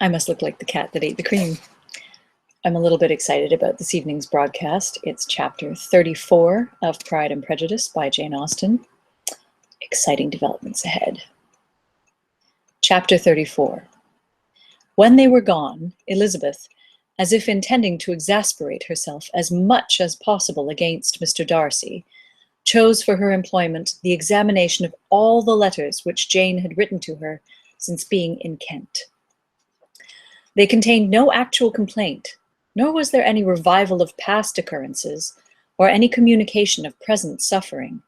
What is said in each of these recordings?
I must look like the cat that ate the cream. I'm a little bit excited about this evening's broadcast. It's chapter 34 of Pride and Prejudice by Jane Austen. Exciting developments ahead. Chapter 34. When they were gone, Elizabeth, as if intending to exasperate herself as much as possible against Mr. Darcy, chose for her employment the examination of all the letters which Jane had written to her since being in Kent. They contained no actual complaint, nor was there any revival of past occurrences, or any communication of present suffering.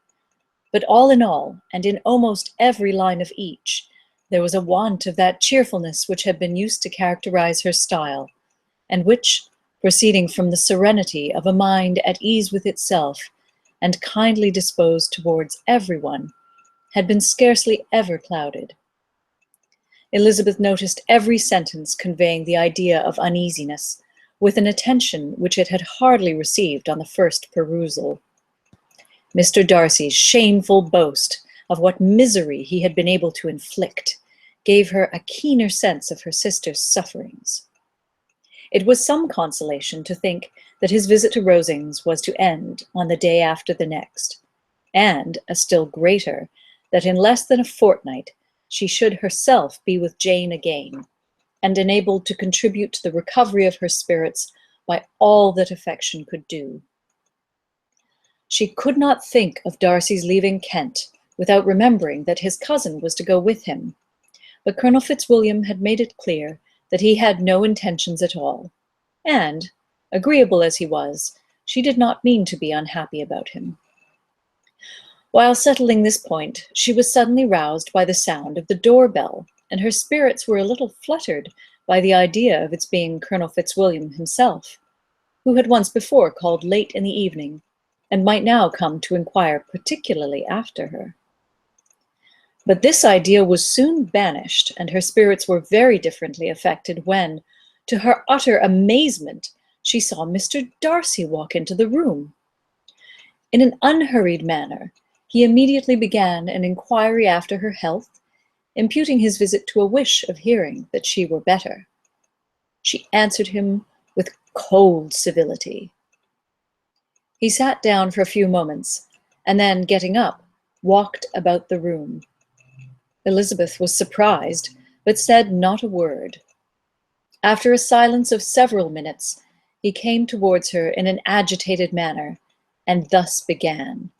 But all in all, and in almost every line of each, there was a want of that cheerfulness which had been used to characterize her style, and which, proceeding from the serenity of a mind at ease with itself, and kindly disposed towards everyone, had been scarcely ever clouded. Elizabeth noticed every sentence conveying the idea of uneasiness, with an attention which it had hardly received on the first perusal. Mr. Darcy's shameful boast of what misery he had been able to inflict gave her a keener sense of her sister's sufferings. It was some consolation to think that his visit to Rosings was to end on the day after the next, and a still greater, that in less than a fortnight she should herself be with Jane again, and enabled to contribute to the recovery of her spirits by all that affection could do. She could not think of Darcy's leaving Kent without remembering that his cousin was to go with him, but Colonel Fitzwilliam had made it clear that he had no intentions at all, and, agreeable as he was, she did not mean to be unhappy about him. While settling this point, she was suddenly roused by the sound of the door-bell, and her spirits were a little fluttered by the idea of its being Colonel Fitzwilliam himself, who had once before called late in the evening, and might now come to inquire particularly after her. But this idea was soon banished, and her spirits were very differently affected when, to her utter amazement, she saw Mr. Darcy walk into the room. In an unhurried manner, he immediately began an inquiry after her health, imputing his visit to a wish of hearing that she were better. She answered him with cold civility. He sat down for a few moments, and then, getting up, walked about the room. Elizabeth was surprised, but said not a word. After a silence of several minutes, he came towards her in an agitated manner, and thus began.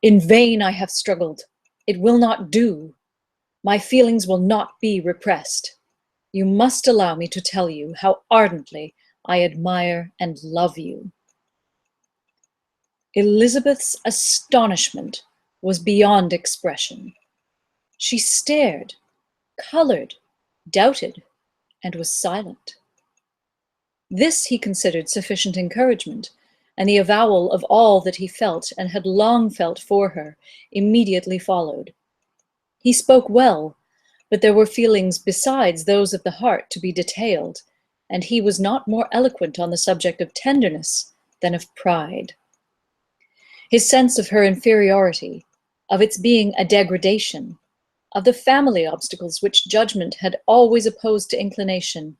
"In vain I have struggled. It will not do. My feelings will not be repressed. You must allow me to tell you how ardently I admire and love you." Elizabeth's astonishment was beyond expression. She stared, colored, doubted, and was silent. This he considered sufficient encouragement, and the avowal of all that he felt and had long felt for her immediately followed. He spoke well, but there were feelings besides those of the heart to be detailed, and he was not more eloquent on the subject of tenderness than of pride. His sense of her inferiority, of its being a degradation, of the family obstacles which judgment had always opposed to inclination,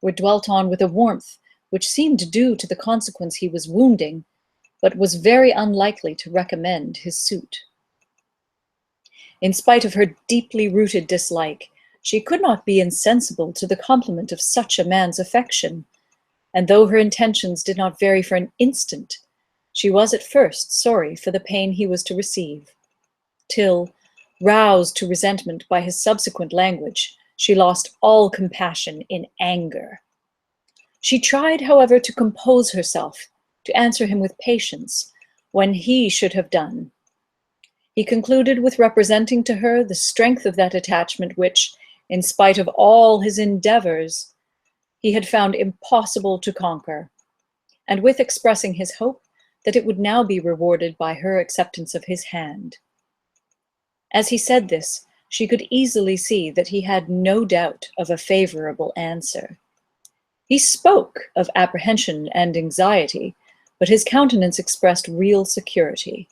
were dwelt on with a warmth which seemed due to the consequence he was wounding, but was very unlikely to recommend his suit. In spite of her deeply rooted dislike, she could not be insensible to the compliment of such a man's affection, and though her intentions did not vary for an instant, she was at first sorry for the pain he was to receive, till, roused to resentment by his subsequent language, she lost all compassion in anger. She tried, however, to compose herself, to answer him with patience, when he should have done. He concluded with representing to her the strength of that attachment which, in spite of all his endeavors, he had found impossible to conquer, and with expressing his hope that it would now be rewarded by her acceptance of his hand. As he said this, she could easily see that he had no doubt of a favorable answer. He spoke of apprehension and anxiety, but his countenance expressed real security.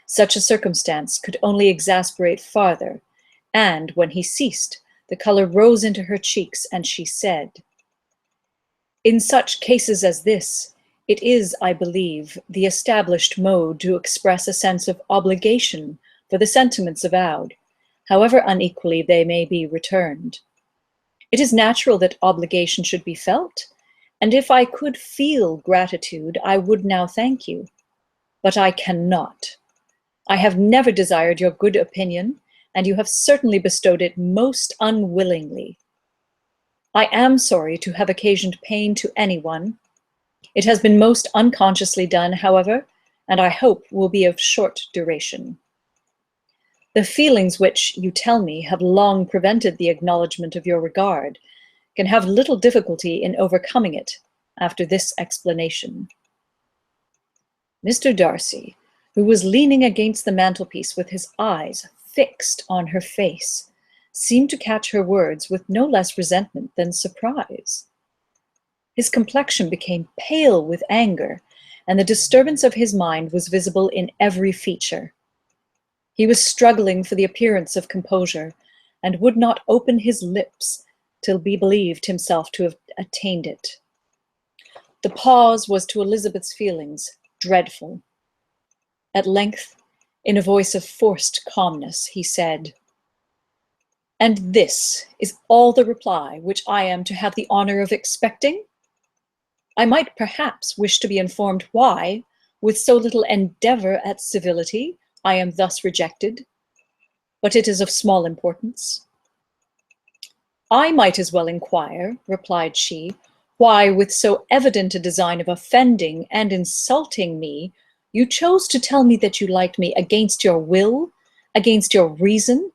Such a circumstance could only exasperate farther, and when he ceased, The color rose into her cheeks, and she said, "In such cases as this, it is, I believe, the established mode to express a sense of obligation for the sentiments avowed, however unequally they may be returned. It is natural that obligation should be felt, and if I could feel gratitude, I would now thank you. But I cannot. I have never desired your good opinion, and you have certainly bestowed it most unwillingly. I am sorry to have occasioned pain to anyone. It has been most unconsciously done, however, and I hope will be of short duration. The feelings which, you tell me, have long prevented the acknowledgement of your regard can have little difficulty in overcoming it after this explanation." Mr. Darcy, who was leaning against the mantelpiece with his eyes fixed on her face, seemed to catch her words with no less resentment than surprise. His complexion became pale with anger, and the disturbance of his mind was visible in every feature. He was struggling for the appearance of composure, and would not open his lips till he believed himself to have attained it. The pause was to Elizabeth's feelings dreadful. At length, in a voice of forced calmness, he said, "And this is all the reply which I am to have the honor of expecting? I might perhaps wish to be informed why, with so little endeavor at civility, I am thus rejected, but it is of small importance." "I might as well inquire," replied she, "why, with so evident a design of offending and insulting me, you chose to tell me that you liked me against your will, against your reason,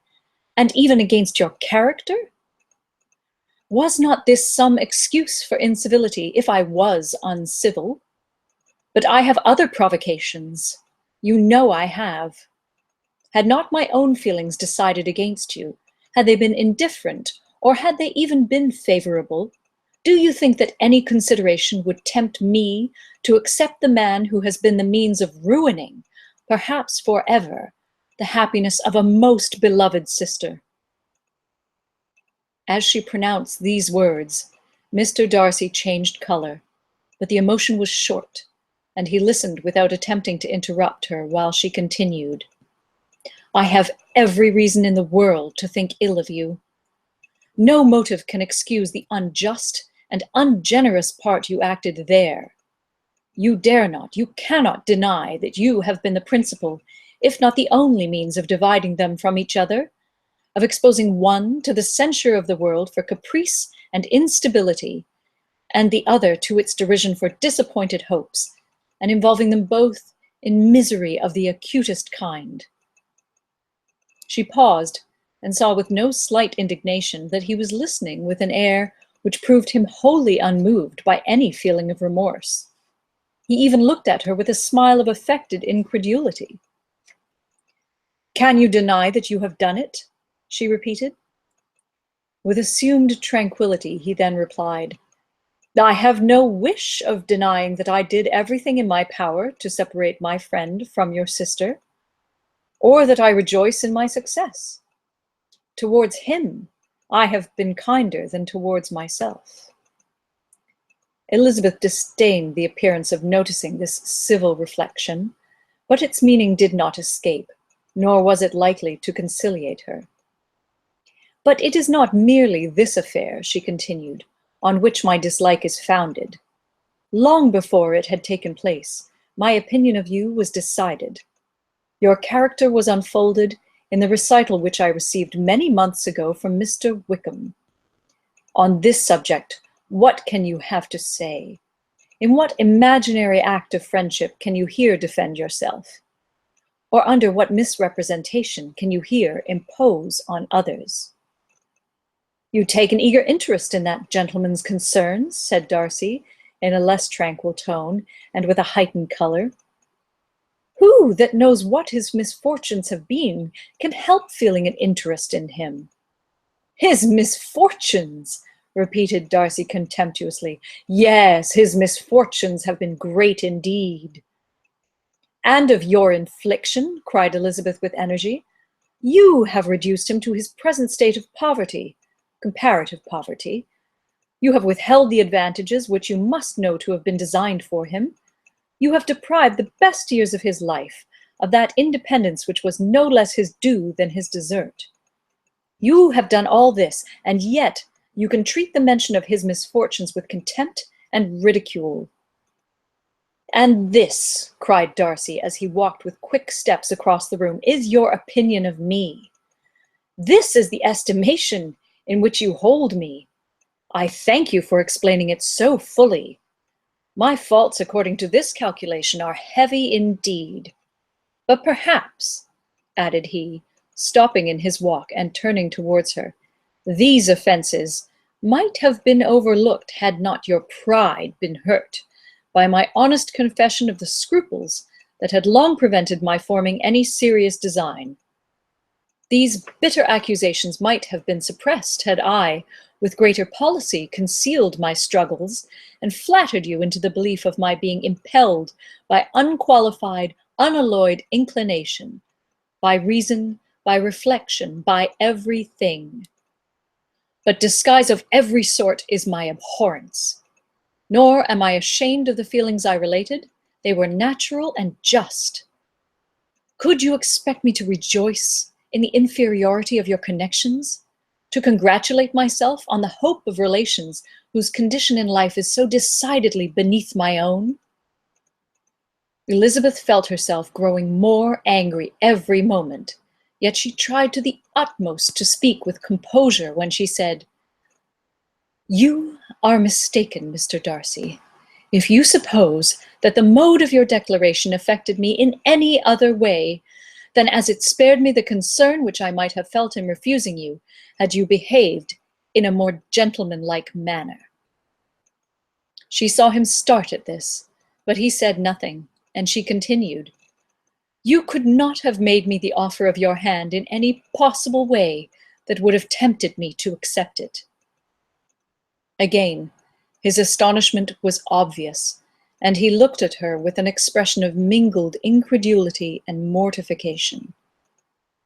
and even against your character? Was not this some excuse for incivility if I was uncivil? But I have other provocations. You know I have. Had not my own feelings decided against you, had they been indifferent, or had they even been favorable, do you think that any consideration would tempt me to accept the man who has been the means of ruining, perhaps forever, the happiness of a most beloved sister?" As she pronounced these words, Mr. Darcy changed color, but the emotion was short, and he listened without attempting to interrupt her while she continued, "I have every reason in the world to think ill of you. No motive can excuse the unjust and ungenerous part you acted there. You dare not, you cannot deny that you have been the principal, if not the only means of dividing them from each other, of exposing one to the censure of the world for caprice and instability, and the other to its derision for disappointed hopes, and involving them both in misery of the acutest kind." She paused, and saw with no slight indignation that he was listening with an air which proved him wholly unmoved by any feeling of remorse. He even looked at her with a smile of affected incredulity. "Can you deny that you have done it?" she repeated. With assumed tranquillity, he then replied, "I have no wish of denying that I did everything in my power to separate my friend from your sister, or that I rejoice in my success. Towards him, I have been kinder than towards myself." Elizabeth disdained the appearance of noticing this civil reflection, but its meaning did not escape, nor was it likely to conciliate her. "But it is not merely this affair," she continued, "on which my dislike is founded. Long before it had taken place, my opinion of you was decided. Your character was unfolded in the recital which I received many months ago from Mr. Wickham. On this subject, what can you have to say? In what imaginary act of friendship can you here defend yourself? Or under what misrepresentation can you here impose on others?" "You take an eager interest in that gentleman's concerns," said Darcy, in a less tranquil tone, and with a heightened color. "Who that knows what his misfortunes have been can help feeling an interest in him?" "His misfortunes!" repeated Darcy contemptuously. "Yes, his misfortunes have been great indeed." "And of your infliction," cried Elizabeth with energy. "You have reduced him to his present state of poverty. comparative poverty. You have withheld the advantages which you must know to have been designed for him. You have deprived the best years of his life of that independence which was no less his due than his desert. You have done all this, and yet you can treat the mention of his misfortunes with contempt and ridicule. And this, cried Darcy, as he walked with quick steps across the room, is your opinion of me. This is the estimation in which you hold me. I thank you for explaining it so fully. My faults, according to this calculation, are heavy indeed. But perhaps, added he, stopping in his walk and turning towards her, these offences might have been overlooked had not your pride been hurt by my honest confession of the scruples that had long prevented my forming any serious design. These bitter accusations might have been suppressed had I, with greater policy, concealed my struggles and flattered you into the belief of my being impelled by unqualified, unalloyed inclination, by reason, by reflection, by everything. But disguise of every sort is my abhorrence. Nor am I ashamed of the feelings I related. They were natural and just. Could you expect me to rejoice in the inferiority of your connections? To congratulate myself on the hope of relations whose condition in life is so decidedly beneath my own? Elizabeth felt herself growing more angry every moment, yet she tried to the utmost to speak with composure when she said, "You are mistaken, Mr. Darcy, if you suppose that the mode of your declaration affected me in any other way than as it spared me the concern which I might have felt in refusing you, had you behaved in a more gentlemanlike manner." She saw him start at this, but he said nothing, and she continued, "You could not have made me the offer of your hand in any possible way that would have tempted me to accept it." Again, his astonishment was obvious, and he looked at her with an expression of mingled incredulity and mortification.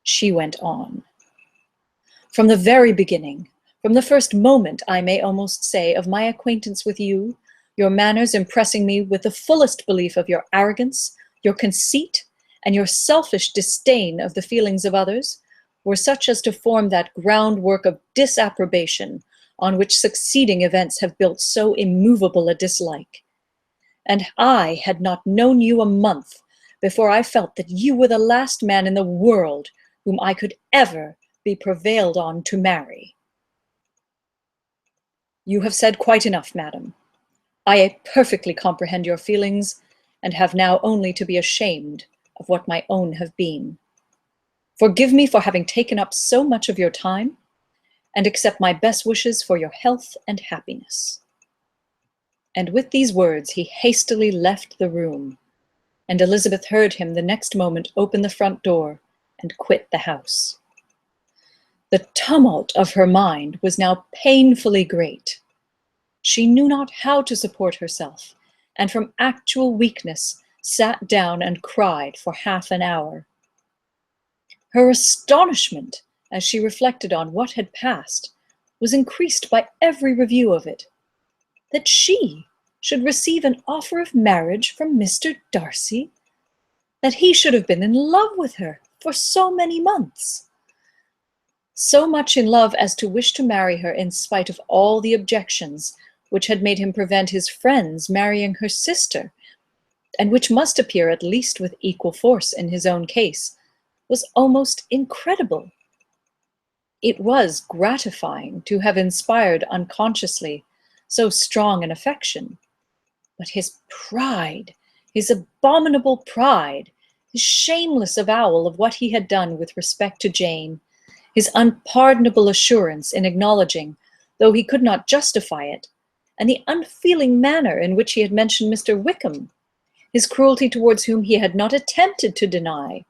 She went on. "From the very beginning, from the first moment, I may almost say, of my acquaintance with you, your manners impressing me with the fullest belief of your arrogance, your conceit, and your selfish disdain of the feelings of others, were such as to form that groundwork of disapprobation on which succeeding events have built so immovable a dislike. And I had not known you a month before I felt that you were the last man in the world whom I could ever be prevailed on to marry." "You have said quite enough, madam. I perfectly comprehend your feelings, and have now only to be ashamed of what my own have been. Forgive me for having taken up so much of your time, and accept my best wishes for your health and happiness." And with these words he hastily left the room, and Elizabeth heard him the next moment open the front door and quit the house. The tumult of her mind was now painfully great. She knew not how to support herself, and from actual weakness sat down and cried for half an hour. Her astonishment, as she reflected on what had passed, was increased by every review of it. That she should receive an offer of marriage from Mr. Darcy, that he should have been in love with her for so many months, so much in love as to wish to marry her in spite of all the objections which had made him prevent his friends marrying her sister, and which must appear at least with equal force in his own case, was almost incredible. It was gratifying to have inspired unconsciously so strong an affection, but his pride, his abominable pride, his shameless avowal of what he had done with respect to Jane, his unpardonable assurance in acknowledging, though he could not justify it, and the unfeeling manner in which he had mentioned Mr. Wickham, his cruelty towards whom he had not attempted to deny,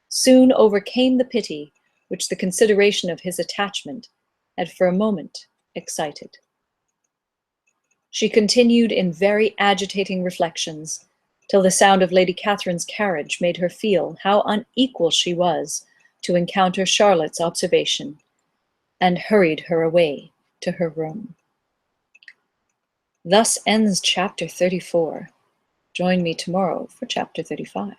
soon overcame the pity which the consideration of his attachment had for a moment excited. She continued in very agitating reflections, till the sound of Lady Catherine's carriage made her feel how unequal she was to encounter Charlotte's observation, and hurried her away to her room. Thus ends chapter 34. Join me tomorrow for chapter 35.